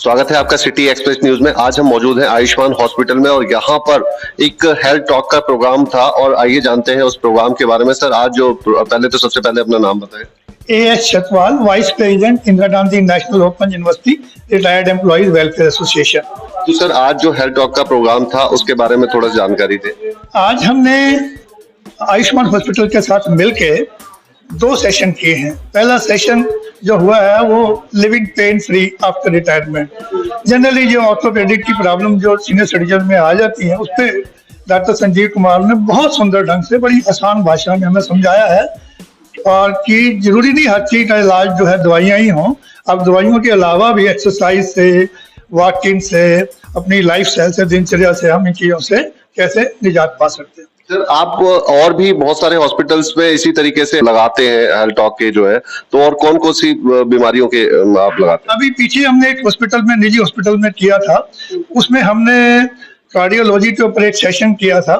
स्वागत है आपका सिटी एक्सप्रेस न्यूज में। आज हम मौजूद हैं आयुष्मान हॉस्पिटल में और यहाँ पर एक हेल्थ टॉक का प्रोग्राम था और आइए जानते हैं उस प्रोग्राम के बारे में। सर, आज जो पहले तो सबसे पहले अपना नाम बताएं। A.S. Chhatwal, vice president Indira Gandhi national open university retired employees welfare association. तो सर, आज जो हेल्थ टॉक का प्रोग्राम था उसके बारे में थोड़ा जानकारी दें। आज हमने आयुष्मान हॉस्पिटल के साथ मिलके 2 सेशन किए हैं। पहला सेशन जो हुआ है वो living pain free after retirement. Generally जो ऑर्थोपेडिक की प्रॉब्लम जो सीनियर सिटीजन में आ जाती है उस पर डॉक्टर संजीव कुमार ने बहुत सुंदर ढंग से बड़ी आसान भाषा में हमें समझाया है और कि जरूरी नहीं हर चीज का इलाज जो है दवाइयाँ ही हों। अब दवाइयों के अलावा भी एक्सरसाइज से, वॉकिंग से, अपनी लाइफ स्टाइल से, दिनचर्या से हम इन चीजों से कैसे निजात पा सकते हैं। सर, आप और भी बहुत सारे हॉस्पिटल्स में इसी तरीके से लगाते हैं हेल्थ टॉक के जो है, तो और कौन कौन सी बीमारियों के आप लगाते हैं? अभी पीछे हमने एक हॉस्पिटल में, निजी हॉस्पिटल में किया था, उसमें हमने कार्डियोलॉजी के ऊपर एक सेशन किया था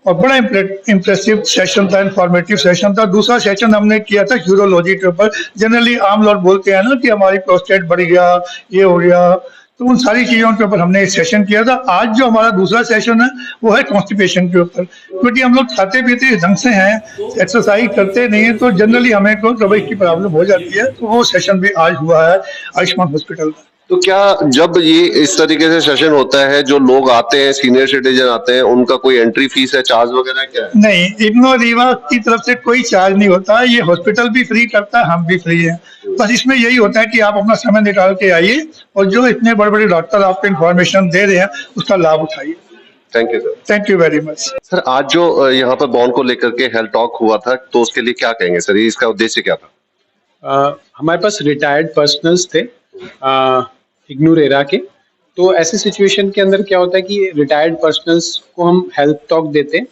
और बड़ा इम्प्रेसिव सेशन था, इंफॉर्मेटिव सेशन था। दूसरा सेशन हमने किया था यूरोलॉजी के ऊपर। जनरली आम लोग बोलते हैं ना कि हमारी प्रोस्टेट बढ़ गया, ये हो गया, तो उन सारी चीजों के ऊपर हमने एक सेशन किया था। आज जो हमारा दूसरा सेशन है वो है कॉन्स्टिपेशन के ऊपर, क्योंकि हम लोग खाते पीते ढंग से हैं, एक्सरसाइज करते नहीं है, तो जनरली हमें को कब्ज की प्रॉब्लम हो जाती है। तो वो सेशन भी आज हुआ है आयुष्मान हॉस्पिटल में। तो क्या जब ये इस तरीके से सेशन होता है, जो लोग आते हैं, सीनियर सिटीजन आते हैं, उनका कोई एंट्री फीस है, चार्ज वगैरह क्या है? नहीं, इग्नो रीवा की तरफ से कोई चार्ज नहीं होता है। ये हॉस्पिटल भी फ्री करता है, हम भी फ्री हैं। बस इसमें यही होता है कि आप अपना समय निकाल के आइए और जो इतने बड़े बड़े डॉक्टर आपको इन्फॉर्मेशन दे रहे हैं उसका लाभ उठाइए। Thank you sir. Thank you very much. Sir, आज जो यहाँ पर बॉन्ड को लेकर के हेल्थ टॉक हुआ था, तो उसके लिए क्या कहेंगे सर? इसका उद्देश्य क्या था? हमारे पास रिटायर्ड पर्सनल्स थे इग्नू रेरा के। तो ऐसी सिचुएशन के अंदर क्या होता है कि रिटायर्ड पर्सनल्स को हम हेल्थ टॉक देते हैं,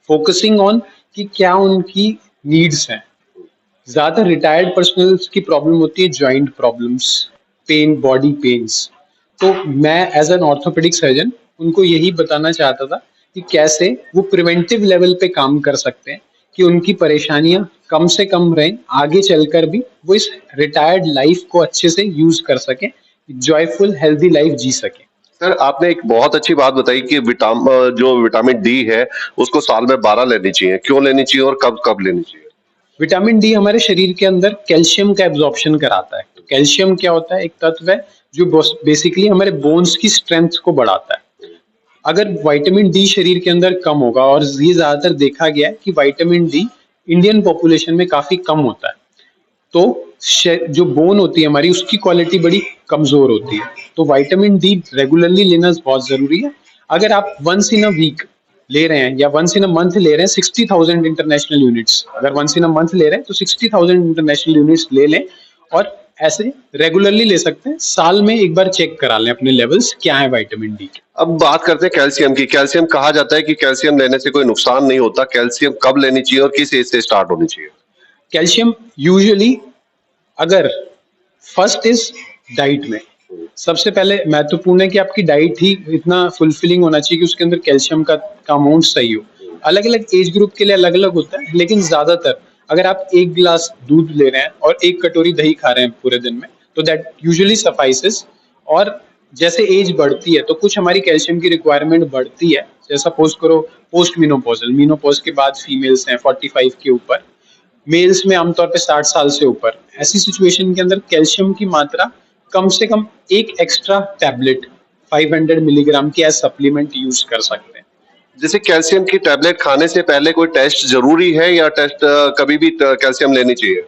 फोकसिंग ऑन कि क्या उनकी नीड्स हैं। ज्यादा रिटायर्ड पर्सनल्स की प्रॉब्लम होती है joint problems, pain, body pains. तो मैं एज एन ऑर्थोपेडिक सर्जन उनको यही बताना चाहता था कि कैसे वो प्रिवेंटिव लेवल पे काम कर सकते हैं कि उनकी परेशानियां कम से कम रहें, आगे चलकर भी वो इस रिटायर्ड लाइफ को अच्छे से यूज कर सकें, जॉयफुल हेल्दी लाइफ जी सकें। सर, आपने एक बहुत अच्छी बात बताई कि जो विटामिन डी है उसको साल में 12 लेनी चाहिए। क्यों लेनी चाहिए और कब कब लेनी चाहिए? विटामिन डी हमारे शरीर के अंदर कैल्शियम का एब्जॉर्प्शन कराता है। तो कैल्शियम क्या होता है? एक तत्व है जो बेसिकली हमारे बोन्स की स्ट्रेंथ को बढ़ाता है। अगर विटामिन डी शरीर के अंदर कम होगा, और ये ज्यादातर देखा गया है कि विटामिन डी इंडियन पॉपुलेशन में काफी कम होता है, तो जो बोन होती है हमारी उसकी क्वालिटी बड़ी कमजोर होती है। तो विटामिन डी रेगुलरली लेना बहुत जरूरी है। अगर आप वंस इन अ वीक ले रहे हैं या वंस इन अ मंथ ले रहे हैं 60,000 इंटरनेशनल यूनिट्स, अगर वंस इन अ मंथ ले रहे हैं तो 60,000 इंटरनेशनल यूनिट्स ले लें और ऐसे रेगुलरली ले सकते हैं। साल में एक बार चेक करा लें अपने लेवल्स क्या है विटामिन डी के। अब बात करते हैं कैल्शियम की। कैल्शियम कहा जाता है कि कैल्शियम लेने से कोई नुकसान नहीं होता। कैल्शियम कब लेनी चाहिए और किस एज से स्टार्ट होनी चाहिए? कैल्शियम यूजुअली, अगर फर्स्ट इज डाइट में, सबसे पहले महत्वपूर्ण है कि आपकी डाइट ही इतना फुलफिलिंग होना चाहिए कि उसके अंदर कैल्शियम का अमाउंट सही हो। अलग अलग एज ग्रुप के लिए अलग अलग होता है, लेकिन ज्यादातर अगर आप 1 गिलास दूध ले रहे हैं और 1 कटोरी दही खा रहे हैं पूरे दिन में, तो दैट यूजुअली सफाइसेस। और जैसे एज बढ़ती है तो कुछ हमारी कैल्शियम की रिक्वायरमेंट बढ़ती है। जैसा सपोज करो पोस्ट मीनोपॉजल, मीनोपॉज के बाद फीमेल्स हैं 45 के ऊपर, मेल्स में आमतौर पे 60 साल से ऊपर। ऐसी सिचुएशन के अंदर कैल्शियम की मात्रा कम से कम एक एक्स्ट्रा टैबलेट 500 मिलीग्राम की एज सप्लीमेंट यूज कर सकते हैं। जैसे कैल्शियम की टैबलेट खाने से पहले कोई टेस्ट जरूरी है या टेस्ट कभी भी कैल्शियम लेनी चाहिए?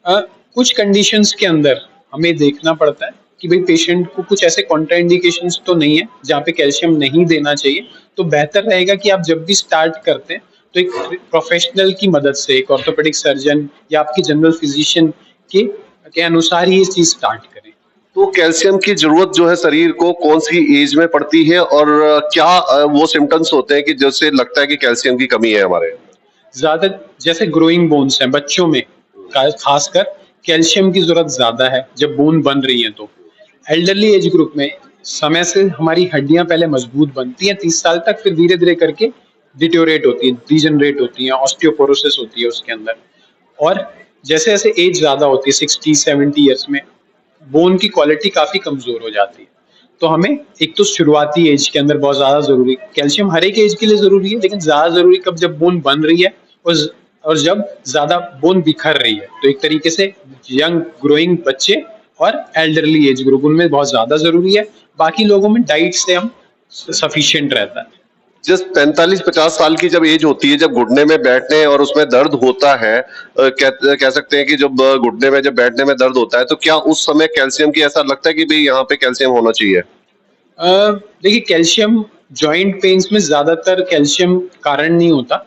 कुछ कंडीशंस के अंदर हमें देखना पड़ता है कि भाई पेशेंट को कुछ ऐसे कॉन्ट्राइंडिकेशंस तो नहीं है जहाँ पे कैल्शियम नहीं देना चाहिए। तो बेहतर रहेगा कि आप जब भी स्टार्ट करते हैं तो एक प्रोफेशनल की मदद से, एक ऑर्थोपेडिक सर्जन या आपकी जनरल फिजिशियन के अनुसार ही ये चीज स्टार्ट करें। तो कैल्शियम की जरूरत जो है शरीर को कौन सी एज में पड़ती है और क्या वो सिम्टम्स होते हैं कि जिससे लगता है कि कैल्शियम की कमी है हमारे? ज्यादा जैसे ग्रोइंग बोन्स हैं बच्चों में, खासकर कैल्शियम की जरूरत ज्यादा है जब बोन बन रही है। तो एल्डरली एज ग्रुप में समय से हमारी हड्डियां पहले मजबूत बनती हैं 30 साल तक, फिर धीरे धीरे करके डिटोरेट होती है, डिजनरेट होती है, ऑस्टियोपोरोसिस होती है उसके अंदर। और जैसे जैसे एज ज्यादा होती है 60-70 ईयर्स में, बोन की क्वालिटी काफी कमजोर हो जाती है। तो हमें एक तो शुरुआती एज के अंदर बहुत ज्यादा जरूरी, कैल्शियम हर एक एज के लिए जरूरी है, लेकिन ज्यादा जरूरी कब, जब बोन बन रही है और जब ज्यादा बोन बिखर रही है। तो एक तरीके से यंग ग्रोइंग बच्चे और एल्डरली एज ग्रुप, उनमें बहुत ज्यादा जरूरी है। बाकी लोगों में डाइट से हम सफिशिएंट रहता है। जिस 45-50 साल की जब एज होती है, जब घुटने में बैठने और उसमें दर्द होता है, कह सकते हैं कि जब घुटने में जब बैठने में दर्द होता है, तो क्या उस समय कैल्शियम की ऐसा लगता है कि भाई यहाँ पे कैल्शियम होना चाहिए? देखिए, कैल्शियम जॉइंट पेन्स में ज्यादातर कैल्शियम कारण नहीं होता,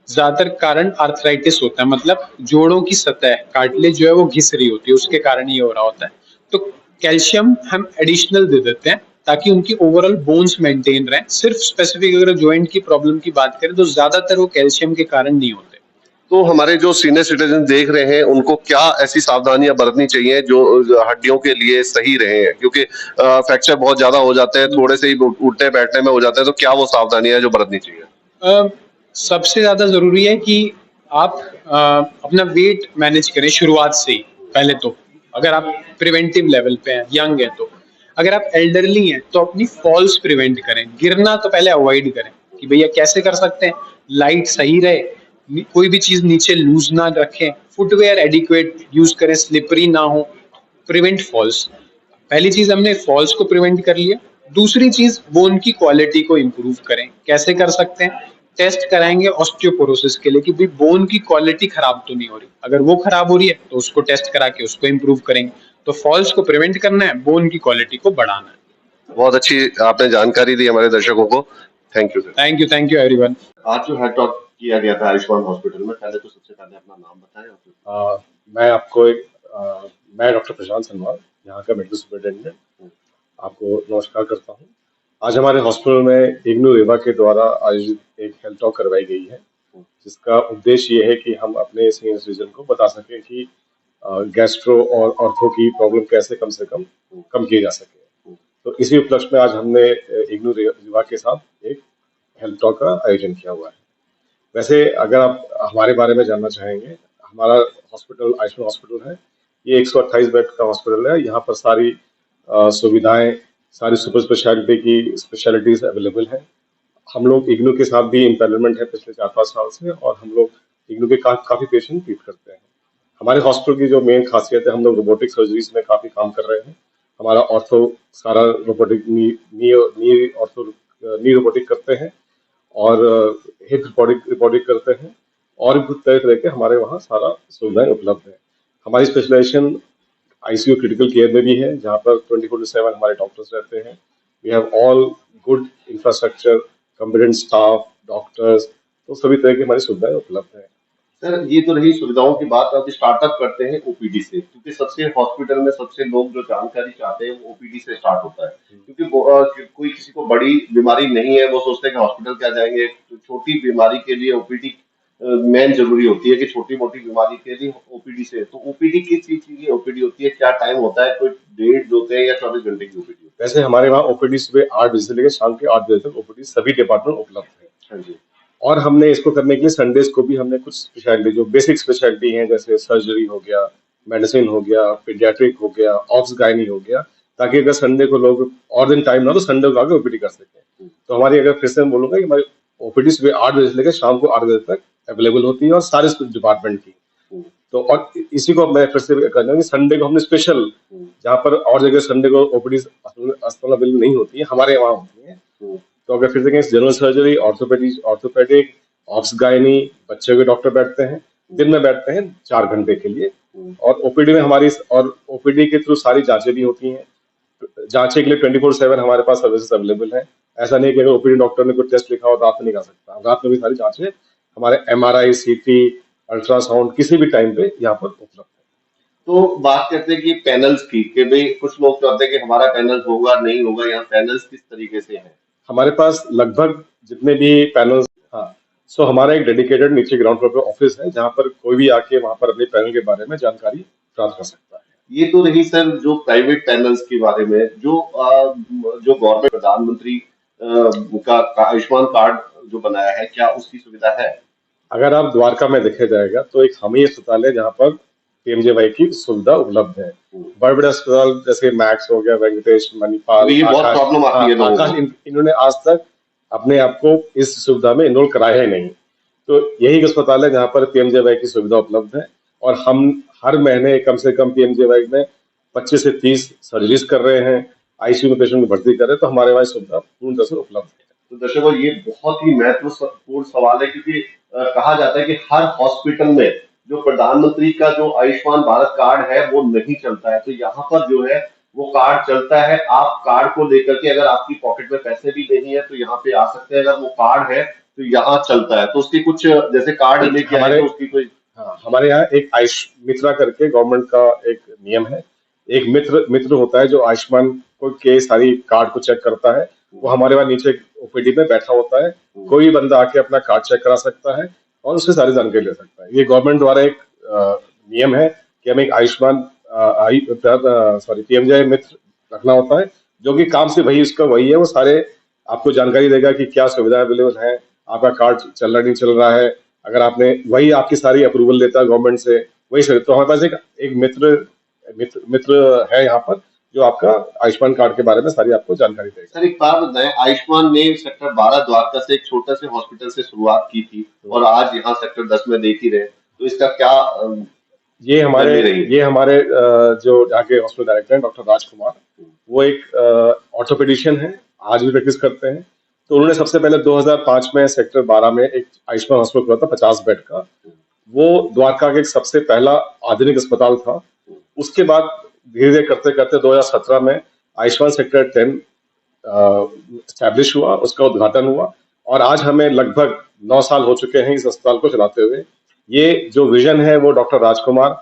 ज्यादातर कारण आर्थराइटिस होता है, मतलब जोड़ों की सतह कार्टिलेज जो है वो घिस रही होती है, उसके कारण ये हो रहा होता है। तो कैल्शियम हम एडिशनल दे देते हैं ताकि उनकी ओवरऑल बोन्स मेंटेन रहें। सिर्फ स्पेसिफिक अगर जॉइंट की प्रॉब्लम की बात करें तो ज्यादातर वो कैल्शियम के कारण नहीं होते। तो हमारे जो सीनियर सिटीजन देख रहे हैं, उनको क्या ऐसी सावधानियां बरतनी चाहिए जो हड्डियों के लिए सही रहे हैं? क्योंकि फ्रैक्चर बहुत ज्यादा हो जाते हैं, थोड़े से ही उठने बैठने में हो जाता है, तो क्या वो सावधानियां जो बरतनी चाहिए? अ, सबसे ज्यादा जरूरी है कि आप अपना वेट मैनेज करें शुरुआत से ही। पहले तो अगर आप प्रिवेंटिव लेवल पे हैं, यंग हैं, तो अगर आप एल्डरली हैं तो अपनी फॉल्स प्रिवेंट करें, गिरना तो पहले अवॉइड करें। कि भैया कैसे कर सकते हैं, लाइट सही रहे, कोई भी चीज नीचे लूज ना रखें, फुटवेयर एडिक्वेट यूज करें, स्लिपरी ना हो, प्रिवेंट फॉल्स। पहली चीज हमने फॉल्स को प्रिवेंट कर लिया। दूसरी चीज बोन की क्वालिटी को इम्प्रूव करें। कैसे कर सकते हैं? टेस्ट कराएंगे ऑस्टियोपोरोसिस के लिए कि भाई बोन की क्वालिटी खराब तो नहीं हो रही। अगर वो खराब हो रही है तो उसको टेस्ट करा के उसको इम्प्रूव करेंगे। तो फॉल्स को प्रिवेंट करना है, बोन की क्वालिटी को बढ़ाना है। बहुत अच्छी आपने जानकारी दी हमारे दर्शकों को। Thank you sir. Thank you everyone. आज जो हेड टॉक किया गया था आयुष्मान हॉस्पिटल में, पहले तो सबसे पहले अपना नाम बताएं और फिर। मैं आपको मैं डॉक्टर प्रशांत सनवाल, यहाँ का मेडिकल सुपरिटेंडेंट, आपको नमस्कार करता हूँ। आज हमारे हॉस्पिटल में इग्नू रेवा के द्वारा आयोजित एक हेल्थ टॉक करवाई गई है, जिसका उद्देश्य ये है कि हम अपने सीनियर सिटीजन को बता सकें कि गैस्ट्रो और ऑर्थो की प्रॉब्लम कैसे कम से कम की जा सके। तो इसी उपलक्ष्य में आज हमने इग्नू रेवा के साथ एक हेल्थ टॉक का आयोजन किया हुआ है। वैसे अगर आप हमारे बारे में जानना चाहेंगे, हमारा हॉस्पिटल आयुष्मान हॉस्पिटल है। ये 128 बेड का हॉस्पिटल है। यहाँ पर सारी सुविधाएं, सारी सुपर स्पेशलिटी की स्पेशलिटीज अवेलेबल हैं। हम लोग इग्नू के साथ भी इम्पैनलमेंट है पिछले 4-5 साल से, और हम लोग इग्नू के काफी पेशेंट ट्रीट करते हैं। हमारे हॉस्पिटल की जो मेन खासियत है, हम लोग रोबोटिक सर्जरीज में काफी काम कर रहे हैं। हमारा ऑर्थो सारा रोबोटिक, नी रोबोटिक करते हैं, और हिप रोबोटिक करते हैं, और भी तरह तरह के हमारे वहाँ सारा सुविधाएं उपलब्ध है। हमारी स्पेशलाइजेशन आईसीयू क्रिटिकल केयर में भी है, जहाँ पर 24/7 हमारे डॉक्टर्स रहते हैं। We have all good infrastructure, competent staff, doctors, तो सभी तरह की हमारी सुविधाएं उपलब्ध है। सर, ये तो रही सुविधाओं की बात। अब स्टार्टअप करते हैं ओपीडी से, क्योंकि सबसे हॉस्पिटल में सबसे लोग जो जानकारी चाहते हैं वो ओपीडी से स्टार्ट होता है। क्योंकि कोई किसी को बड़ी बीमारी नहीं है, वो सोचते हैं कि हॉस्पिटल क्या जाएंगे। तो छोटी बीमारी के लिए ओपीडी मेन जरूरी होती है, कि छोटी मोटी बीमारी के लिए ओपीडी से। तो ओपीडी किस चीज की ओपीडी होती है, क्या टाइम होता है, कोई डेट होते हैं या 24 घंटे की ओपीडी होती है? वैसे हमारे वहाँ ओपीडी सुबह 8 बजे से लेकर शाम के 8 बजे तक ओपीडी सभी डिपार्टमेंट उपलब्ध है। हाँ जी। और हमने इसको करने के लिए संडेज को भी हमने कुछ स्पेशलिटी, जो बेसिक स्पेशलिटी हैं, जैसे सर्जरी हो गया, मेडिसिन हो गया, पीडियाट्रिक हो गया, ऑब्स गायनी हो गया, ताकि अगर संडे को लोग और दिन टाइम ना तो संडे को आके ओपीडी कर सकें। तो हमारी, अगर फिर से मैं बोलूंगा कि हमारी ओपीडी सुबह 8 बजे से लेकर शाम को 8 बजे तक अवेलेबल होती है, और सारे डिपार्टमेंट की। तो और इसी को मैं फिर से कहना कि संडे को हमने स्पेशल, जहाँ पर और जगह संडे को ओपीडी अवेलेबल नहीं होती है, हमारे वहाँ होती है। तो अगर फिर से general surgery, orthopaedic, obs gynae, बच्चों के डॉक्टर बैठते हैं, दिन में बैठते हैं 4 घंटे के लिए। और ओपीडी में हमारी, और ओपीडी के थ्रू सारी जांचें भी होती हैं। जांचें के लिए 24/7 हमारे पास सर्विसेज अवेलेबल है। ऐसा नहीं कि अगर ओपीडी डॉक्टर ने कोई टेस्ट लिखा हो तो रात में नहीं कर सकता, रात में भी सारी जांचें हमारे एमआरआई, सीटी, अल्ट्रासाउंड किसी भी टाइम पे यहाँ पर उपलब्ध है। तो बात करते हैं कि पैनल्स की, कि भाई कुछ लोग चाहते हैं कि हमारा पैनल होगा नहीं होगा, यहाँ पैनल्स किस तरीके से हैं? हमारे पास लगभग जितने भी पैनल्स, हाँ, सो हमारा एक डेडिकेटेड नीचे ग्राउंड फ्लोर पे ऑफिस है, जहाँ पर कोई भी आके वहाँ पर अपने पैनल के बारे में जानकारी प्राप्त कर सकता है। ये तो रही सर जो प्राइवेट पैनल्स के बारे में। जो गवर्नमेंट प्रधानमंत्री का आयुष्मान कार्ड जो बनाया है, क्या उसकी सुविधा है? अगर आप द्वारका में देखे जाएगा तो एक हम ही अस्पताल है जहाँ पर पीएमजेवाई की सुविधा उपलब्ध है। बड़े बड़े अस्पताल जैसे मैक्स हो गया, वेंकटेश, मणिपाल, तो ये बहुत आकाश, प्रॉब्लम आती है लोगों आकाश, को। इन्होंने आज तक अपने आप को इस सुविधा में इनरोल कराया ही नहीं। तो यही एक अस्पताल है जहाँ पर पीएमजेवाई की सुविधा उपलब्ध है, और हम हर महीने कम से कम पीएमजेवाई में 25 से 30 सर्जरीज कर रहे हैं, आईसीयू में पेशेंट को भर्ती कर रहे हैं, तो हमारे वहाँ सुविधा पूर्ण तरह से उपलब्ध है। तो दर्शकों, ये बहुत ही महत्वपूर्ण सवाल है, क्योंकि कहा जाता है कि हर हॉस्पिटल में जो प्रधानमंत्री का जो आयुष्मान भारत कार्ड है वो नहीं चलता है, तो यहाँ पर जो है वो कार्ड चलता है। आप कार्ड को लेकर के, अगर आपकी पॉकेट में पैसे भी नहीं है तो यहाँ पे आ सकते हैं। अगर वो कार्ड है तो यहाँ चलता है, तो उसकी कुछ जैसे कार्ड लेके आए तो उसकी कोई। हाँ, हमारे यहाँ एक आयुष मित्रा करके गवर्नमेंट का एक नियम है। एक मित्र होता है जो आयुष्मान को के सारी कार्ड को चेक करता है। वो हमारे वहाँ नीचे ओपीडी में बैठा होता है। कोई बंदा आके अपना कार्ड चेक करा सकता है और उससे सारी जानकारी ले सकता है। ये गवर्नमेंट द्वारा एक नियम है कि हमें एक आयुष्मान पीएमजे मित्र रखना होता है, जो कि काम से वही है। वो सारे आपको जानकारी देगा कि क्या सुविधा अवेलेबल है, आपका कार्ड चल रहा नहीं चल रहा है। अगर आपने वही आपकी सारी अप्रूवल लेता है गवर्नमेंट से, वही से। तो हमारे पास एक मित्र है यहाँ पर जो आपका आयुष्मान कार्ड के बारे में सारी आपको जानकारी देगा। सर, एक बात बताएं, आयुष्मान ने सेक्टर 12 द्वारका से एक छोटे से हॉस्पिटल से शुरुआत की थी और आज यहाँ सेक्टर 10 में देख ही रहे, तो इसका क्या ये हमारे जो यहाँ के हॉस्पिटल डायरेक्टर हैं डॉक्टर राजकुमार, वो एक ऑर्थोपेडिशियन है, आज भी प्रैक्टिस करते हैं। तो उन्होंने सबसे पहले 2005 में सेक्टर 12 में एक आयुष्मान हॉस्पिटल खुला था 50 बेड का। वो द्वारका का एक सबसे पहला आधुनिक अस्पताल था। उसके बाद धीरे धीरे करते करते 2017 में आयुष्मान सेक्टर 10 स्टैब्लिश हुआ, उसका उद्घाटन हुआ, और आज हमें लगभग 9 साल हो चुके हैं इस अस्पताल को चलाते हुए। ये जो विजन है वो डॉक्टर राजकुमार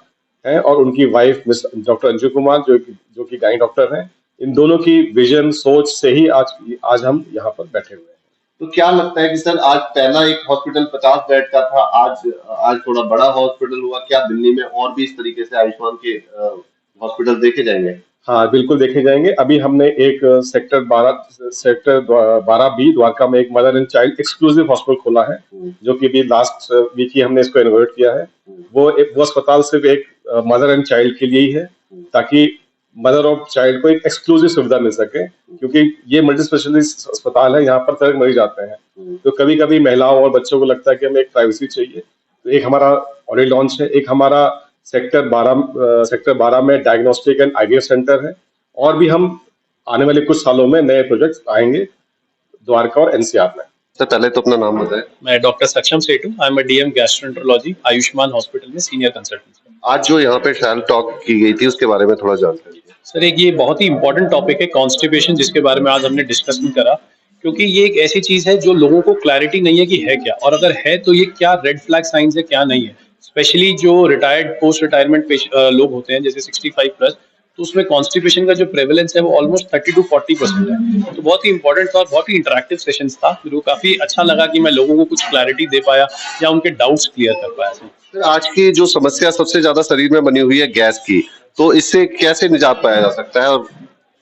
हैं और उनकी wife miss doctor Anju Kumar जो कि गाय डॉक्टर हैं। इन दोनों की विजन सोच से ही आज हम यहाँ पर बैठे हुए हैं। तो क्या लगता है कि सर, आज पहला एक हॉस्पिटल 50 बेड का था, आज थोड़ा बड़ा हॉस्पिटल हुआ, क्या दिल्ली में और भी इस तरीके से आयुष्मान के हॉस्पिटल देखे जाएंगे? हाँ, बिल्कुल देखे जाएंगे। अभी हमने एक सेक्टर 12 बी द्वारका में एक mother and child exclusive hospital खोला है, जो कि अभी लास्ट वीक ही हमने इसको इनोवेट किया है। वो अस्पताल सिर्फ एक मदर एंड चाइल्ड के लिए ही है, ताकि मदर और चाइल्ड को एक एक्सक्लूसिव सुविधा मिल सके, क्योंकि ये मल्टी स्पेशलिस्ट अस्पताल है, यहाँ पर तरह मरीज आते हैं। तो कभी कभी महिलाओं और बच्चों को लगता है कि हमें एक प्राइवेसी चाहिए, तो एक हमारा ऑलरेडी लॉन्च है। एक हमारा सेक्टर 12 में डायग्नोस्टिक एंड आईवीएफ सेंटर है, और भी हम आने वाले कुछ सालों में नए प्रोजेक्ट्स आएंगे द्वारका और एनसीआर में। सर, पहले तो अपना नाम बताएं। मैं डॉक्टर सक्षम Sethu, I am DM gastroenterology, Ayushman hospital में सीनियर कंसल्टेंट। आज जो यहाँ पे ट्रायल टॉक की गई थी उसके बारे में थोड़ा जानकारी दीजिए। सर, एक ये बहुत ही इंपॉर्टेंट टॉपिक है कॉन्स्टिपेशन, जिसके बारे में आज हमने डिस्कशन करा, क्योंकि ये एक ऐसी चीज है जो लोगों को क्लैरिटी नहीं है कि है क्या, और अगर है तो ये क्या रेड फ्लैग साइंस है, क्या नहीं है। स्पेशली जो रिटायर्ड पोस्ट रिटायरमेंट लोग होते हैं, जैसे 65 प्लस, तो उसमें कॉन्स्टिपेशन का जो प्रेवलेंस है वो ऑलमोस्ट 30 to 40% है। तो बहुत ही इंपॉर्टेंट था और बहुत ही इंटरेक्टिव सेशंस था। मेरे को काफी अच्छा लगा कि मैं लोगों को कुछ क्लैरिटी दे पाया या उनके डाउट्स क्लियर कर पाया। सर, आज की जो समस्या सबसे ज्यादा शरीर में बनी हुई है गैस की, तो इससे कैसे निजात पाया जा सकता है? और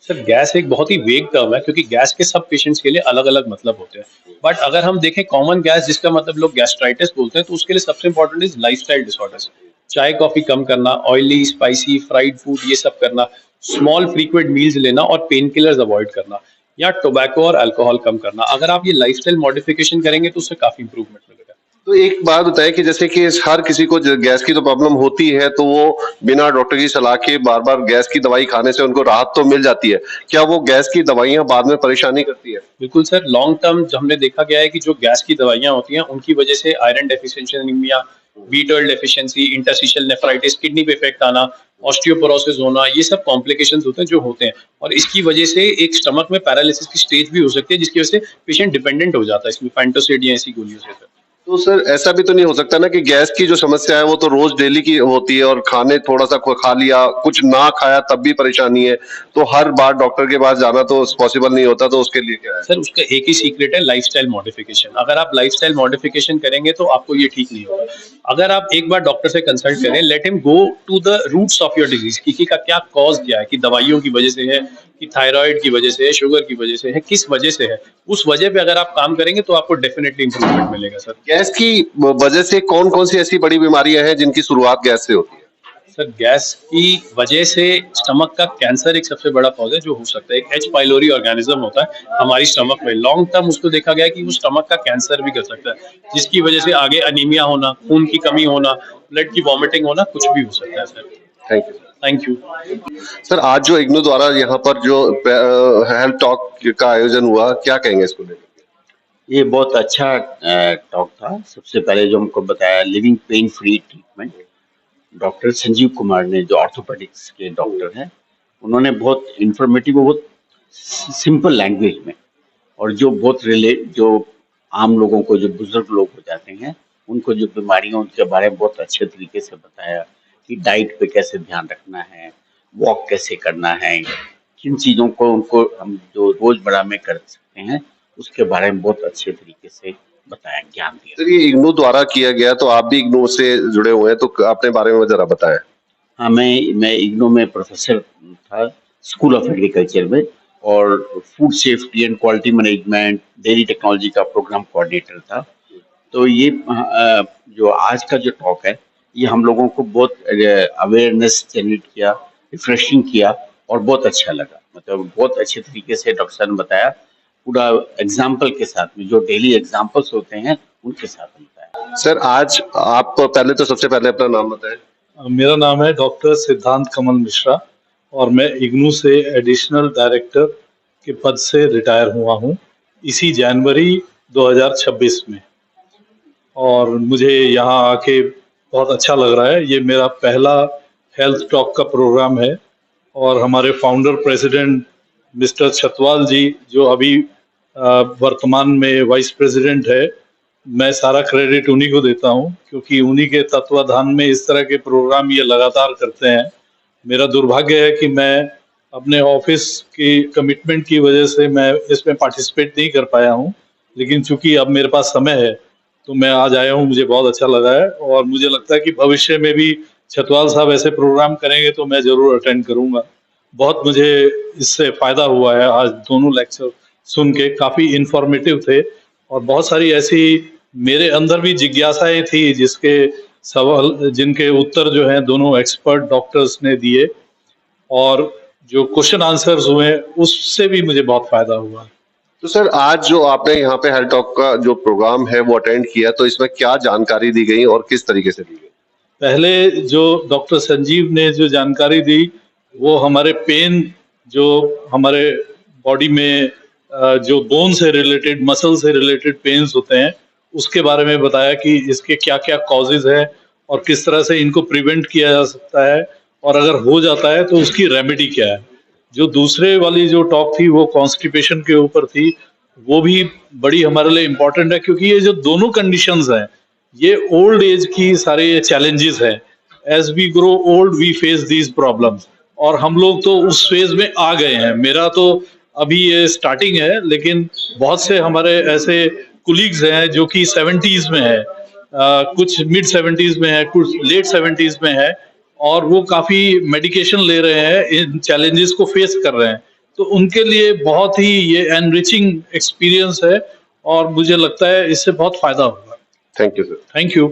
सर, गैस एक बहुत ही वेग टर्म है, क्योंकि गैस के सब पेशेंट्स के लिए अलग अलग मतलब होते हैं। बट अगर हम देखें कॉमन गैस, जिसका मतलब लोग गैस्ट्राइटिस बोलते हैं, तो उसके लिए सबसे इंपॉर्टेंट इज लाइफस्टाइल डिसऑर्डर्स। चाय कॉफी कम करना, ऑयली स्पाइसी फ्राइड फूड ये सब करना, स्मॉल फ्रीक्वेंट मील्स लेना और पेन किलर्स अवॉइड करना, या टोबैको और अल्कोहल कम करना। अगर आप ये लाइफस्टाइल मॉडिफिकेशन करेंगे तो उससे काफी इंप्रूवमेंट मिलेगा। तो एक बात बताएं कि जैसे कि हर किसी को गैस की तो प्रॉब्लम होती है, तो वो बिना डॉक्टर की सलाह के बार बार गैस की दवाई खाने से उनको राहत तो मिल जाती है, क्या वो गैस की दवाइयां बाद में परेशानी करती है? बिल्कुल सर, लॉन्ग टर्म हमने देखा गया है कि जो गैस की दवाइयां होती हैं उनकी वजह से iron deficiency anaemia, B12 deficiency, interstitial nephritis, kidney पे इफेक्ट आना, ऑस्टियोपोरोसिस होना, ये सब कॉम्प्लिकेशंस होते हैं जो होते हैं, और इसकी वजह से एक स्टमक में पैरालिसिस की स्टेज भी हो सकती है, जिसकी वजह से पेशेंट डिपेंडेंट हो जाता है इसमें फैंटोसिड या ऐसी गोलियों से। तो सर, ऐसा भी तो नहीं हो सकता ना कि गैस की जो समस्या है वो तो रोज डेली की होती है, और खाने थोड़ा सा खा लिया, कुछ ना खाया तब भी परेशानी है, तो हर बार डॉक्टर के पास जाना तो पॉसिबल नहीं होता, तो उसके लिए क्या है? सर, उसका एक ही सीक्रेट है, लाइफस्टाइल मॉडिफिकेशन। अगर आप लाइफस्टाइल मॉडिफिकेशन करेंगे तो आपको ये ठीक नहीं होगा। अगर आप एक बार डॉक्टर से कंसल्ट करें, let him go to the roots of your disease, कि का क्या कॉज क्या है, कि दवाइयों की वजह से है, कि थायराइड की वजह से है, शुगर की वजह से है, किस वजह से है, उस वजह पे अगर आप काम करेंगे तो आपको डेफिनेटली इंप्रूवमेंट मिलेगा। सर, गैस की वजह से कौन कौन सी ऐसी बड़ी बीमारियां हैं जिनकी शुरुआत गैस से होती है? सर गैस की वजह से स्टमक का कैंसर एक सबसे बड़ा कॉज है जो हो सकता है। एक एच पाइलोरी ऑर्गेनिज्म होता है हमारी स्टमक में, लॉन्ग टर्म उसको देखा गया है कि वो स्टमक का कैंसर भी कर सकता है, जिसकी वजह से आगे अनीमिया होना, खून की कमी होना, ब्लड की वॉमिटिंग होना, कुछ भी हो सकता है sir. Thank you. Thank you. Sir आज जो इग्नू द्वारा यहाँ पर जो हेल्थ टॉक का आयोजन हुआ, क्या कहेंगे इसको लेकर? ये बहुत अच्छा टॉक था। सबसे पहले जो हमको बताया living pain free treatment, doctor Sanjeev Kumar ने, जो ऑर्थोपेडिक्स के डॉक्टर हैं, उन्होंने बहुत इंफॉर्मेटिव, बहुत सिंपल लैंग्वेज में, और जो बहुत जो आम लोगों को, जो बुजुर्ग लोग हो जाते हैं, उनको जो बीमारियां उनके बारे में बहुत अच्छे तरीके से बताया कि डाइट पे कैसे ध्यान रखना है, वॉक कैसे करना है, किन चीज़ों को उनको हम जो रोजमर्रा में कर सकते हैं उसके बारे में बहुत अच्छे तरीके से बताया, ज्ञान दिया। सर ये इग्नू द्वारा किया गया, तो आप भी इग्नू से जुड़े हुए हैं, तो अपने बारे में जरा बताएं। हाँ, मैं इग्नू में प्रोफेसर था स्कूल ऑफ एग्रीकल्चर में, और food safety and quality management, dairy technology का प्रोग्राम कोऑर्डिनेटर था। तो ये जो आज का जो टॉक है, ये हम लोगों को बहुत अवेयरनेस जनरेट किया, रिफ्रेशिंग किया, और बहुत अच्छा लगा। मतलब बहुत अच्छे तरीके से डॉक्टर साहब ने बताया, पूरा एग्जाम्पल के साथ में, जो डेली एग्जाम्पल्स होते हैं उनके साथ में बताया। सर आज आप पहले तो सबसे पहले अपना नाम बताएं। मेरा नाम है डॉक्टर सिद्धांत कमल मिश्रा और मैं इग्नू से एडिशनल डायरेक्टर के पद से रिटायर हुआ हूँ इसी जनवरी 2026 में, और मुझे यहाँ आके बहुत अच्छा लग रहा है। ये मेरा पहला हेल्थ टॉक का प्रोग्राम है, और हमारे फाउंडर प्रेसिडेंट मिस्टर छतवाल जी, जो अभी वर्तमान में वाइस प्रेसिडेंट है, मैं सारा क्रेडिट उन्हीं को देता हूं, क्योंकि उन्हीं के तत्वाधान में इस तरह के प्रोग्राम ये लगातार करते हैं। मेरा दुर्भाग्य है कि मैं अपने ऑफिस की कमिटमेंट की वजह से मैं इसमें पार्टिसिपेट नहीं कर पाया हूं, लेकिन चूंकि अब मेरे पास समय है तो मैं आज आया हूं। मुझे बहुत अच्छा लगा है, और मुझे लगता है कि भविष्य में भी छतवाल साहब ऐसे प्रोग्राम करेंगे तो मैं जरूर अटेंड करूंगा। बहुत मुझे इससे फायदा हुआ है। आज दोनों लेक्चर सुन के काफी इंफॉर्मेटिव थे, और बहुत सारी ऐसी मेरे अंदर भी जिज्ञासाएं थी जिसके सवाल, जिनके उत्तर जो हैं दोनों एक्सपर्ट डॉक्टर्स ने दिए, और जो क्वेश्चन आंसर्स हुए उससे भी मुझे बहुत फायदा हुआ। तो सर आज जो आपने यहाँ पे हेल्थ टॉक का जो प्रोग्राम है वो अटेंड किया, तो इसमें क्या जानकारी दी गई और किस तरीके से दी गई? पहले जो डॉक्टर संजीव ने जो जानकारी दी, वो हमारे पेन, जो हमारे बॉडी में जो बोन से रिलेटेड, मसल से रिलेटेड पेन्स होते हैं, उसके बारे में बताया कि इसके क्या क्या कॉजेज हैं और किस तरह से इनको प्रिवेंट किया जा सकता है, और अगर हो जाता है तो उसकी रेमेडी क्या है। जो दूसरे वाली जो टॉक थी वो कॉन्स्टिपेशन के ऊपर थी, वो भी बड़ी हमारे लिए इम्पोर्टेंट है, क्योंकि ये जो दोनों कंडीशंस हैं ये ओल्ड एज की सारे चैलेंजेस हैं। As we grow old we face these problems, और हम लोग तो उस फेज में आ गए हैं। मेरा तो अभी ये स्टार्टिंग है, लेकिन बहुत से हमारे ऐसे कुलीग्स हैं जो कि 70s में है, कुछ मिड 70s में है, कुछ लेट 70s में है, और वो काफी मेडिकेशन ले रहे हैं, इन चैलेंजेस को फेस कर रहे हैं। तो उनके लिए बहुत ही ये एनरिचिंग एक्सपीरियंस है, और मुझे लगता है इससे बहुत फायदा होगा। Thank you sir. Thank you.